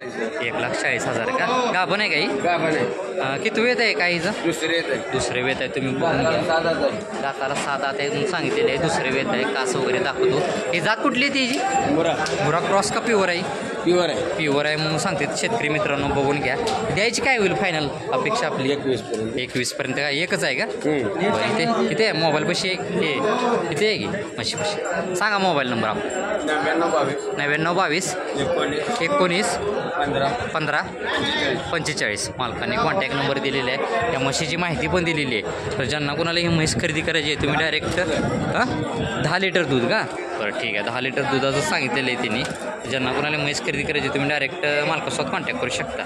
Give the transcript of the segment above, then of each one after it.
1,40,000 का? गाभण आहे काही गाभण आहे. किती वेत आहे काहीचं? दुसरे येत आहे. दुसरे वेत आहे. तुम्ही बघून घ्या. दाताला 7 दात आहे सांगितलेले आहे. दुसरे वेत आहे. कास वगैरे दाखवतो. ही जात कुठली आहे त्याची? मुरा क्रॉस का प्युअर आहे? प्युअर आहे. प्युअर आहे म्हणून सांगते शेतकरी मित्रांनो, बघून घ्या. द्यायची काय होईल फायनल अपेक्षा आपली? 21 पर्यंत का? एकच आहे का? बरं. इथे किती आहे मोबाईल पशी? हे किती आहे की म्हशी पशी? सांगा मोबाईल नंबर आपला. 9922 19 15 45. मालकाने कॉन्टॅक्ट नंबर दिलेला आहे. या म्हशीची माहिती पण दिलेली आहे. तर ज्यांना कोणाला ही म्हैस खरेदी करायची आहे तुम्ही डायरेक्ट 10 लिटर दूध का? बरं ठीक आहे. 10 लिटर दुधाचं सांगितलेलं आहे त्यांनी. ज्यांना कोणाला म्हैस खरेदी करायची तुम्ही डायरेक्ट मालकासोबत कॉन्टॅक्ट करू शकता.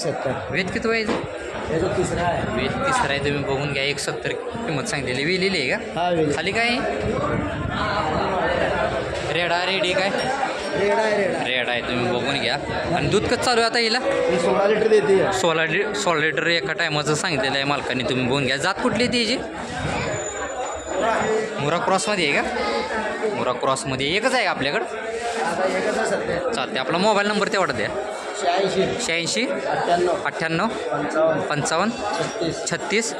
70. वेद किती व्हायचं? तिसरा आहे. वेद तिसरा आहे. तुम्ही बघून घ्या. 170 किंमत सांगितलेली. वेलेली आहे का? खाली काय रेडा रेडी काय? रेड आहे. तुम्ही बघून घ्या. आणि दूध कसं चालू आहे आता हिला? 16 लिटर देते. 16 लिटर एका टायमाचं सांगितलेलं आहे मालकाने. तुम्ही बघून घ्या. जात कुठली आहे त्याची? मुरा क्रॉसमध्ये आहे का? मुरा क्रॉसमध्ये एकच आहे आपल्याकडं? चालते. आपला मोबाईल नंबर तेवढा द्या. 86 98 55 36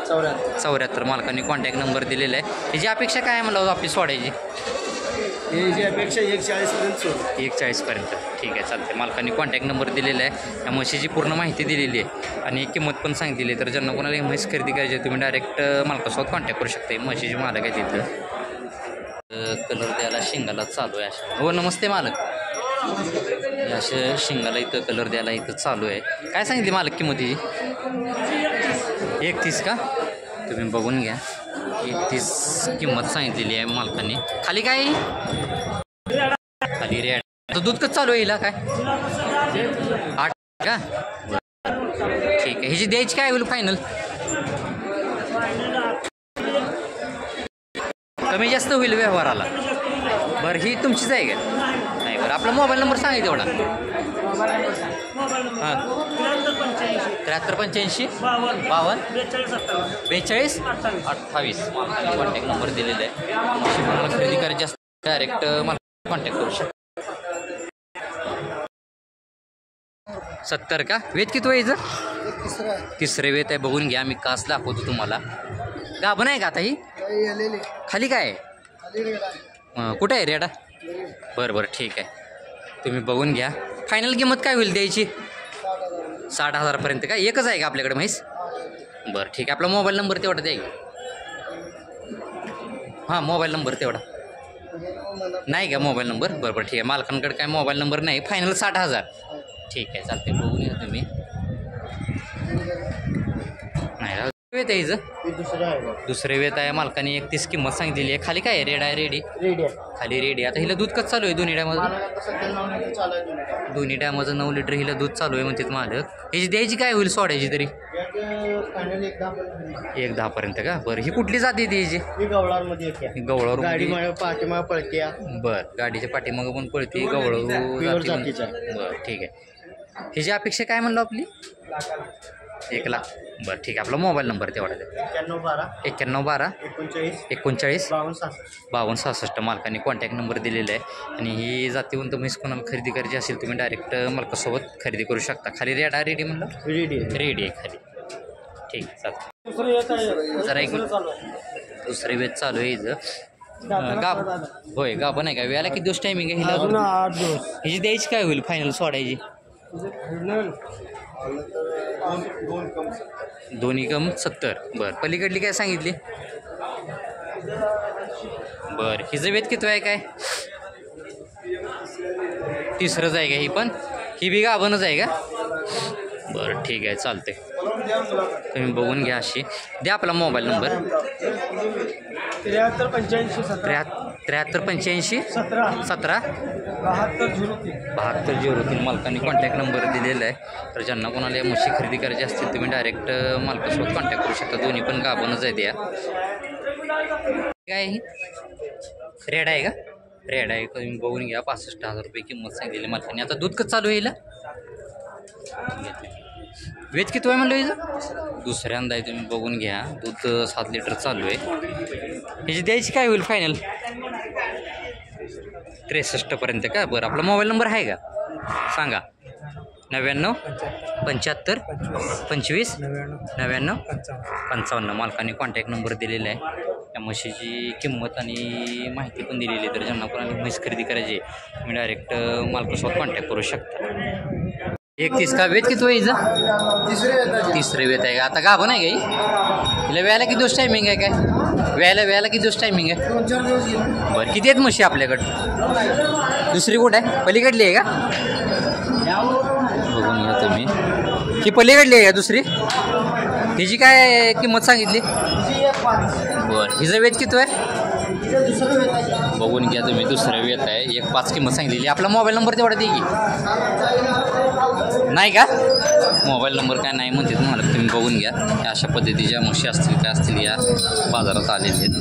74. मालकाने कॉन्टॅक्ट नंबर दिलेला आहे. त्याची अपेक्षा काय आहे म्हणलं आपली सोडायची? याची अपेक्षा 140 पर्यंत. ठीक आहे चालते. मालकाने कॉन्टॅक्ट नंबर दिलेला आहे. त्या म्हशीची पूर्ण माहिती दिलेली आहे आणि किंमत पण सांगितलेली आहे. तर ज्यांना कोणाला म्हैस खरेदी करायची आहे तुम्ही डायरेक्ट मालकासोबत कॉन्टॅक्ट करू शकता. म्हशीची मालक आहे तिथं. कलर द्यायला शिंगाला चालू आहे अशा. हो नमस्ते मालक. अशा शिंगाला इथं कलर द्यायला इथं चालू आहे. काय सांगितली मालक किंमतीची? 31 का? तुम्ही बघून घ्या. 31 किंमत सांगितलेली आहे मालकाने. खाली काय? खाली रेड. आता दूध कसं चालू आहे हिला काय? 8 का? ठीक आहे. ह्याची द्यायची काय होईल फायनल? कमी जास्त होईल व्यवहाराला. बरं ही तुमचीच आहे का? नाही. बरं आपला मोबाईल नंबर सांगा तेवढा. हां 73 85 52 42 28. कॉन्टॅक्ट नंबर दिलेला आहे. मला खरेदी करायची असते डायरेक्ट मला कॉन्टॅक्ट करू शकता. 70 का? वेद किती व्हायचं? तिसरे वेद आहे. बघून घ्या. मी कास दाखवतो तुम्हाला. गाभण आहे का आता ही? खाली काय आहे? कुठं आहे रेडा? बरं ठीक आहे. तुम्ही बघून घ्या. फायनल किंमत काय होईल द्यायची? 60,000 पर्यंत का? एकच आहे का आपल्याकडे म्हैस? बरं ठीक आहे. आपला मोबाईल नंबर तेवढा द्या. हां मोबाईल नंबर तेवढा नाही का? मोबाईल नंबर बरोबर ठीक आहे. मालकांकडे काय मोबाईल नंबर नाही. फायनल 60,000. ठीक आहे चालते. बघून घ्या तुम्ही. नाही वेत आहे हिचं? दुसरे वेत आहे. मालकाने 31 किंमत सांगितलेली आहे. खाली काय आहे? रेड आहे. रेडी खाली रेडी. आता हिला दूध कसं चालू आहे दोन्ही टायमाचं? दोन्ही टायमाचं 9 लिटर हिला दूध चालू आहे म्हणते मालक. ह्याची द्यायची काय होईल सोडायची तरी? 1,10 पर्यंत का? बरं ही कुठली जाती ती ह्याची? गवळावर पाठीमाग पळते. बरं गाडीच्या पाठीमागं पण पळते. गवळावर जातीचं. बरं ठीक आहे. ह्याची अपेक्षा काय म्हणलो आपली? 1 लाख. बरं ठीक आहे. आपला मोबाईल नंबर तेवढा द्या. 91 12 39 52 66. मालकाने कॉन्टॅक्ट नंबर दिलेला आहे. आणि ही जातीवंत म्हैस कोणाला खरेदी करायची असेल तुम्ही डायरेक्ट मालकासोबत खरेदी करू शकता. खाली रेडा रेडी म्हणलं? रेडी आहे खाली. ठीक आहे चालतं. जरा एक दुसरे वेद चालू आहे हिचं. होय गाभण आहे का? वेळेला किती दिवस टायमिंग आहे हिला? हिची द्यायची काय होईल फायनल सोडायची? दोन्ही कम 70. बरं पलीकडली काय सांगितली? बरं हिचं वेद किती आहे काय? तिसरंच आहे का? ही पण ही बी गाभणच आहे का? बरं ठीक आहे चालते. तुम्ही बघून घ्या. अशी द्या आपला मोबाईल नंबर. 73 85 17 72 03. मालकाने कॉन्टॅक्ट नंबर दिलेला आहे. तर ज्यांना कोणाला या म्हशी खरेदी करायची असतील तुम्ही डायरेक्ट मालकासोबत कॉन्टॅक्ट करू शकता. दोन्ही पण गाभणच आहेत. या काय रेड आहे का? रेड आहे. तुम्ही बघून घ्या. 65,000 रुपये किंमत सांगितलेली मालकाने. आता दूध कसं चालू आहे हिला? वेज किती आहे म्हणलं हिचं? दुसऱ्यांदा आहे. तुम्ही बघून घ्या. दूध 7 लिटर चालू आहे. ह्याची द्यायची काय होईल फायनल? 63 पर्यंत का? बरं आपला मोबाईल नंबर आहे का? सांगा. 99 75 25 99 99 55 55 मालकाने कॉन्टॅक्ट नंबर दिलेला आहे. त्या म्हशीची किंमत आणि माहिती पण दिलेली आहे. तर ज्यांना कोणाला म्हैस खरेदी करायची आहे तुम्ही डायरेक्ट मालकासोबत कॉन्टॅक्ट करू शकता. 31 का वेत किती व्हायचं? तिसरे वेत आहे का? आता गाभण आहे का? तिला वेळाला किती दिवस टायमिंग आहे काय? वेळाला किती दिवस टायमिंग आहे? बरं किती आहेत म्हशी आपल्याकडं? दुसरी कुठं आहे? पलीकडली आहे का? बघून घ्या तुम्ही. ही पलीकडली आहे का दुसरी? हिची काय किंमत सांगितली? बरं हिचं वेत किती आहे? बघून घ्या तुम्ही. दुसरं वेत आहे. 1.5 किंमत सांगितलेली. आपला मोबाईल नंबर तेवढा दे की. नाही का? मोबाईल नंबर काय नाही म्हणते तुम्हाला. तुम्ही बघून घ्या. अशा पद्धतीच्या म्हशी असतील काय असतील या बाजारात आलेले आहेत.